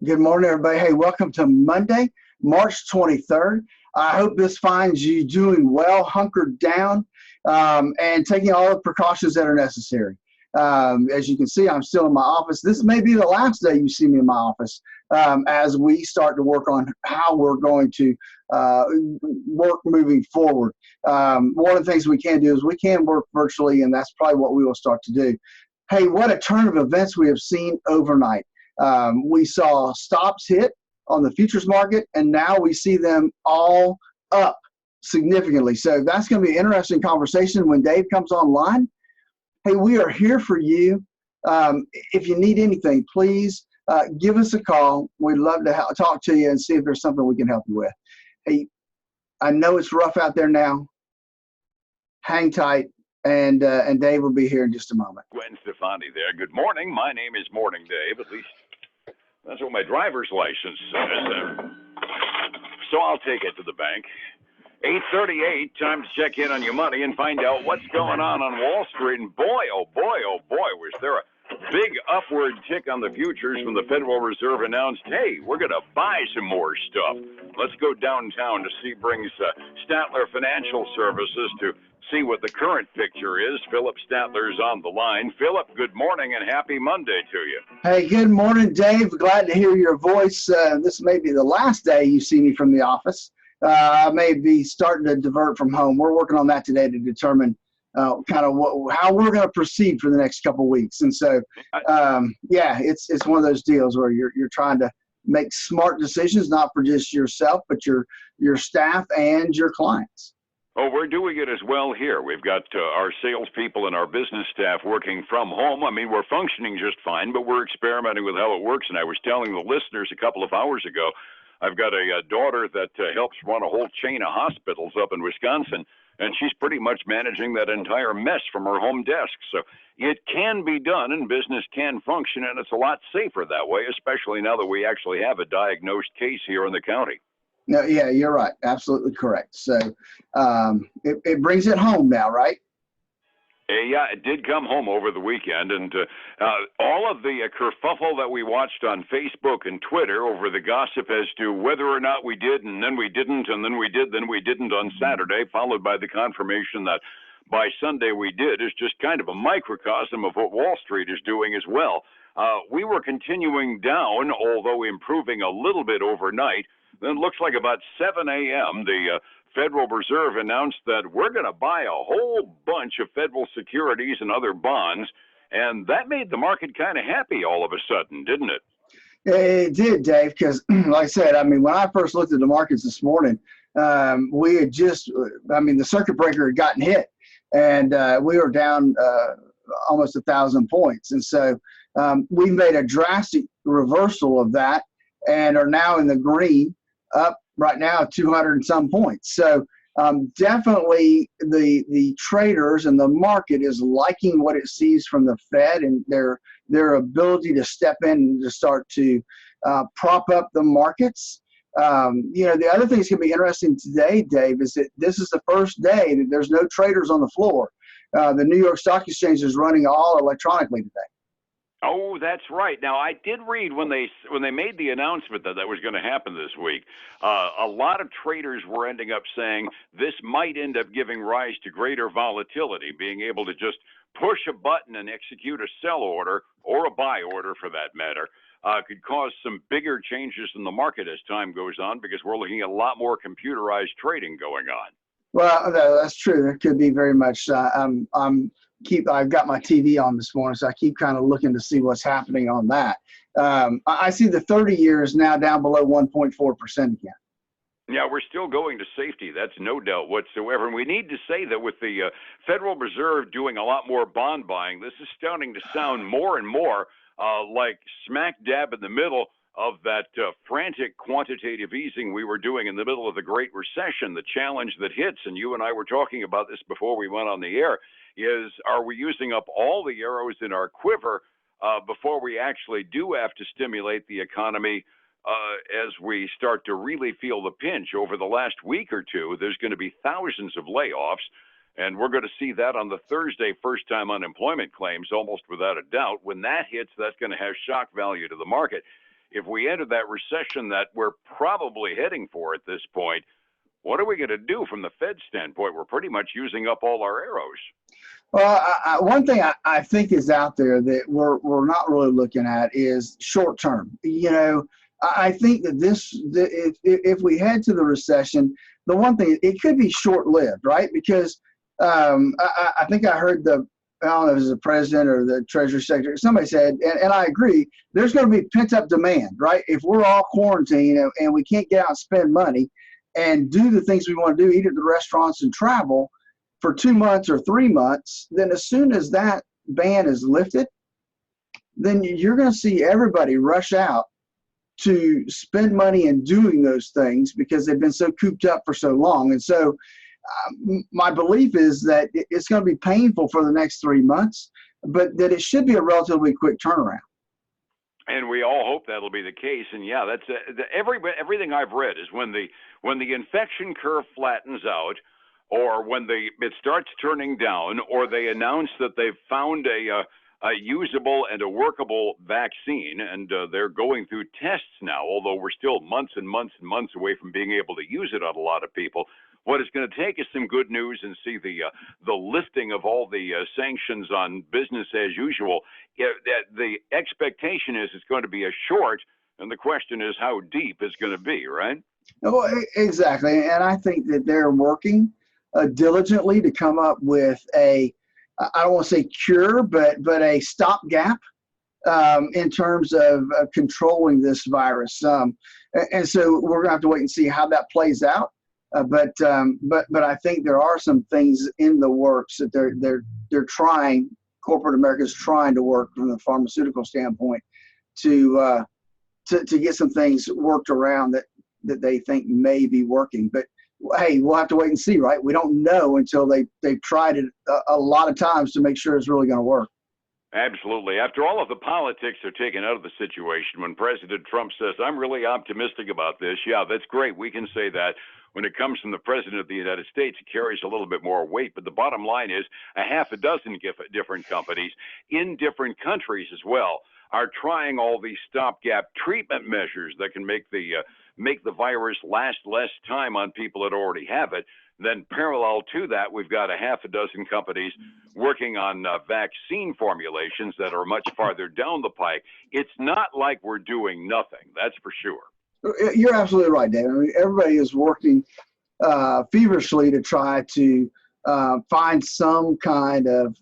Good morning, everybody. Hey, welcome to Monday, March 23rd. I hope this finds you doing well, hunkered down, and taking all the precautions that are necessary. As you can see, I'm still in my office. This may be the last day you see me in my office as we start to work on how we're going to work moving forward. One of the things we can do is we can work virtually, and that's probably what we will start to do. Hey, what a turn of events we have seen overnight. We saw stops hit on the futures market, and now we see them all up significantly. So that's going to be an interesting conversation when Dave comes online. Hey, we are here for you. If you need anything, please give us a call. We'd love to talk to you and see if there's something we can help you with. Hey, I know it's rough out there now. Hang tight. And Dave will be here in just a moment. Gwen Stefani there. Good morning. My name is Morning Dave. At least that's what my driver's license says. So I'll take it to the bank. 8:38, time to check in on your money and find out what's going on Wall Street. And boy, oh boy, was there a big upward tick on the futures when the Federal Reserve announced, hey, we're going to buy some more stuff. Let's go downtown to see, brings Statler Financial Services to see what the current picture is. Phillip Statler's on the line. Phillip, good morning and happy Monday to you. Hey, good morning, Dave. Glad to hear your voice. This may be the last day you see me from the office. I may be starting to divert from home. We're working on that today to determine kind of how we're going to proceed for the next couple of weeks. And so, yeah, it's one of those deals where you're trying to make smart decisions, not for just yourself, but your staff and your clients. Oh, we're doing it as well here. We've got our salespeople and our business staff working from home. I mean, we're functioning just fine, but we're experimenting with how it works. And I was telling the listeners a couple of hours ago, I've got a daughter that helps run a whole chain of hospitals up in Wisconsin, and she's pretty much managing that entire mess from her home desk. So it can be done, and business can function, and it's a lot safer that way, especially now that we actually have a diagnosed case here in the county. No, yeah, you're right. Absolutely correct. So it brings it home now, right? Yeah, it did come home over the weekend, and all of the kerfuffle that we watched on Facebook and Twitter over the gossip as to whether or not we did, and then we didn't, and then we did, then we didn't on Saturday, followed by the confirmation that by Sunday we did, is just kind of a microcosm of what Wall Street is doing as well. We were continuing down, although improving a little bit overnight. Then it looks like about 7 a.m., the Federal Reserve announced that we're going to buy a whole bunch of federal securities and other bonds, and that made the market kind of happy all of a sudden, didn't it? It did, Dave, because like I said, I mean, when I first looked at the markets this morning, we had the circuit breaker had gotten hit, and we were down almost 1,000 points. And so we made a drastic reversal of that and are now in the green, up right now 200 and some points. So definitely the traders and the market is liking what it sees from the Fed and their ability to step in and to start to prop up the markets. The other thing that's going to be interesting today, Dave, is that this is the first day that there's no traders on the floor. The New York Stock Exchange is running all electronically today. Oh, that's right. Now, I did read when they made the announcement that was going to happen this week, a lot of traders were ending up saying this might end up giving rise to greater volatility, being able to just push a button and execute a sell order or a buy order for that matter. Could cause some bigger changes in the market as time goes on because we're looking at a lot more computerized trading going on. Well, that's true. There could be very much. I've got my TV on this morning, so I keep kind of looking to see what's happening on that. I see the 30-year is now down below 1.4% again. Yeah, we're still going to safety. That's no doubt whatsoever. And we need to say that with the Federal Reserve doing a lot more bond buying, this is starting to sound more and more like smack dab in the middle of that frantic quantitative easing we were doing in the middle of the Great Recession. The challenge that hits, and you and I were talking about this before we went on the air, is are we using up all the arrows in our quiver before we actually do have to stimulate the economy as we start to really feel the pinch? Over the last week or two, there's going to be thousands of layoffs, and we're going to see that on the Thursday first-time unemployment claims almost without a doubt. When that hits, that's going to have shock value to the market. if we enter that recession that we're probably heading for at this point, what are we going to do from the Fed standpoint? We're pretty much using up all our arrows. Well, one thing I think is out there that we're not really looking at is short term. I think that if we head to the recession, the one thing, it could be short lived, right? Because I think I heard I don't know if it was the president or the treasury secretary, somebody said, and I agree, there's going to be pent up demand, right? If we're all quarantined and we can't get out and spend money and do the things we want to do, eat at the restaurants and travel for 2 months or 3 months, then as soon as that ban is lifted, then you're going to see everybody rush out to spend money in doing those things because they've been so cooped up for so long. And so my belief is that it's going to be painful for the next 3 months, but that it should be a relatively quick turnaround. And we all hope that'll be the case. And yeah, that's everything I've read is when the infection curve flattens out, or when it starts turning down, or they announce that they've found a usable and a workable vaccine, and they're going through tests now, although we're still months and months and months away from being able to use it on a lot of people. What it's going to take is some good news and see the lifting of all the sanctions on business as usual. The expectation is it's going to be a short, and the question is how deep it's going to be, right? Well, exactly. And I think that they're working diligently to come up with I don't want to say cure, but a stopgap in terms of controlling this virus. And so we're going to have to wait and see how that plays out. But I think there are some things in the works that they're trying. Corporate America is trying to work from the pharmaceutical standpoint to get some things worked around that they think may be working. But hey, we'll have to wait and see, right? We don't know until they've tried it a lot of times to make sure it's really going to work. Absolutely. After all of the politics are taken out of the situation, when President Trump says, I'm really optimistic about this, yeah, that's great. We can say that. When it comes from the President of the United States, it carries a little bit more weight. But the bottom line is a half a dozen different companies in different countries as well are trying all these stopgap treatment measures that can make the virus last less time on people that already have it. Then parallel to that, we've got a half a dozen companies working on vaccine formulations that are much farther down the pike. It's not like we're doing nothing, that's for sure. You're absolutely right, David. I mean, everybody is working feverishly to try to find some kind of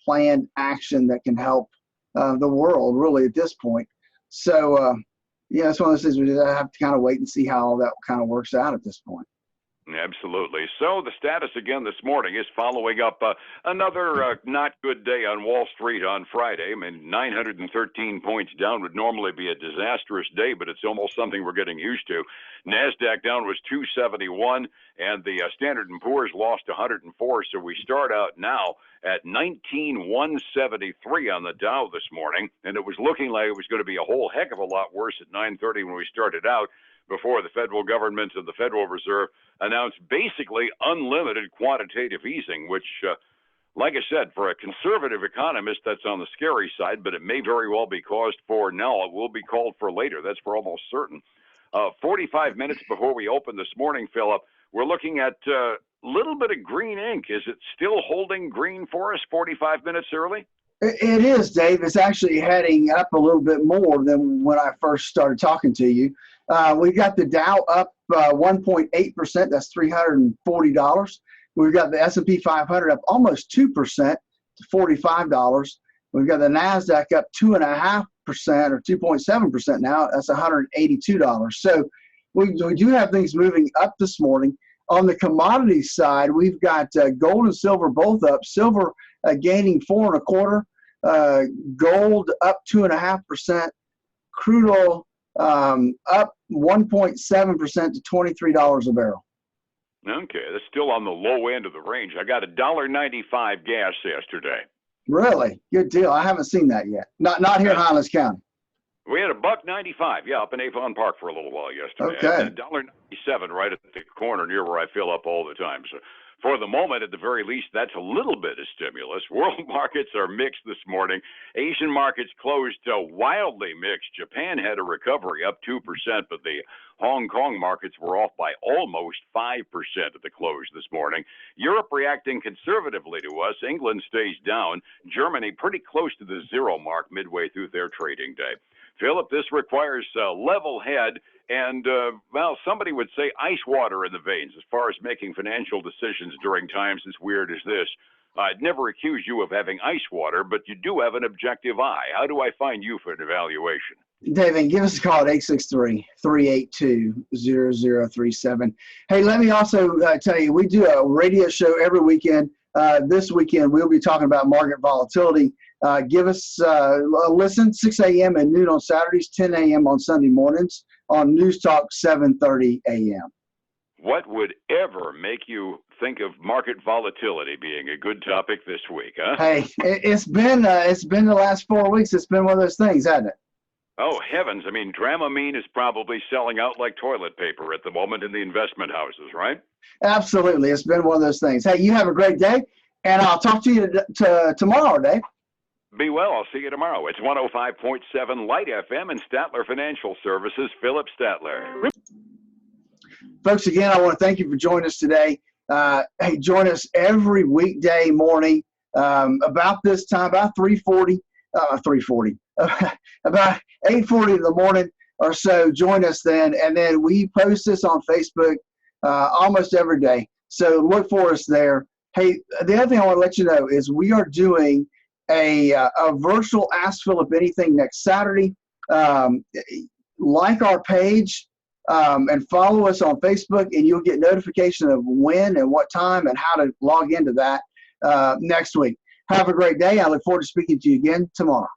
planned action that can help the world, really, at this point. So, yeah, it's one of those things we just have to kind of wait and see how all that kind of works out at this point. Absolutely. So the status again this morning is following up another not good day on Wall Street on Friday. I mean, 913 points down would normally be a disastrous day, but it's almost something we're getting used to. NASDAQ down was 271, and the Standard & Poor's lost 104. So we start out now at 19,173 on the Dow this morning, and it was looking like it was going to be a whole heck of a lot worse at 9:30 when we started out, before the federal government and the Federal Reserve announced basically unlimited quantitative easing, which, like I said, for a conservative economist, that's on the scary side, but it may very well be caused for now. It will be called for later. That's for almost certain. 45 minutes before we open this morning, Phillip, we're looking at a little bit of green ink. Is it still holding green for us 45 minutes early? It is, Dave. It's actually heading up a little bit more than when I first started talking to you. We've got the Dow up 1.8%. That's $340. We've got the S&P 500 up almost 2% to $45. We've got the NASDAQ up 2.5% or 2.7% now. That's $182. So we do have things moving up this morning. On the commodities side, we've got gold and silver both up. Silver gaining 4.25. Gold up 2.5%. Crude oil up 1.7% to $23 a barrel. Okay, that's still on the low end of the range. I got $1.95 gas yesterday. Really? Good deal. I haven't seen that yet. Not here in Highlands County. We had $1.95, yeah, up in Avon Park for a little while yesterday. Okay. And $1.97 right at the corner near where I fill up all the time. So For the moment, at the very least, that's a little bit of stimulus. World markets are mixed this morning. Asian markets closed wildly mixed. Japan had a recovery up 2%, but the Hong Kong markets were off by almost 5% at the close this morning. Europe reacting conservatively to us. England stays down. Germany pretty close to the zero mark midway through their trading day. Phillip, this requires a level head and, well, somebody would say ice water in the veins as far as making financial decisions during times as weird as this. I'd never accuse you of having ice water, but you do have an objective eye. How do I find you for an evaluation? David, give us a call at 863-382-0037. Hey, let me also tell you, we do a radio show every weekend. This weekend, we'll be talking about market volatility. Give us a listen, 6 a.m. and noon on Saturdays, 10 a.m. on Sunday mornings on News Talk 7:30 a.m. What would ever make you think of market volatility being a good topic this week, huh? Hey, it's been the last 4 weeks. It's been one of those things, hasn't it? Oh, heavens. I mean, Dramamine is probably selling out like toilet paper at the moment in the investment houses, right? Absolutely. It's been one of those things. Hey, you have a great day, and I'll talk to you tomorrow, Dave. Be well. I'll see you tomorrow. It's 105.7 Light FM and Statler Financial Services, Phillip Statler. Folks, again, I want to thank you for joining us today. Hey, join us every weekday morning about this time, about 3:40, about 8:40 in the morning or so. Join us then, and then we post this on Facebook almost every day. So look for us there. Hey, the other thing I want to let you know is we are doing a virtual Ask Phillip Anything next Saturday. Like our page and follow us on Facebook, and you'll get notification of when and what time and how to log into that next week. Have a great day. I look forward to speaking to you again tomorrow.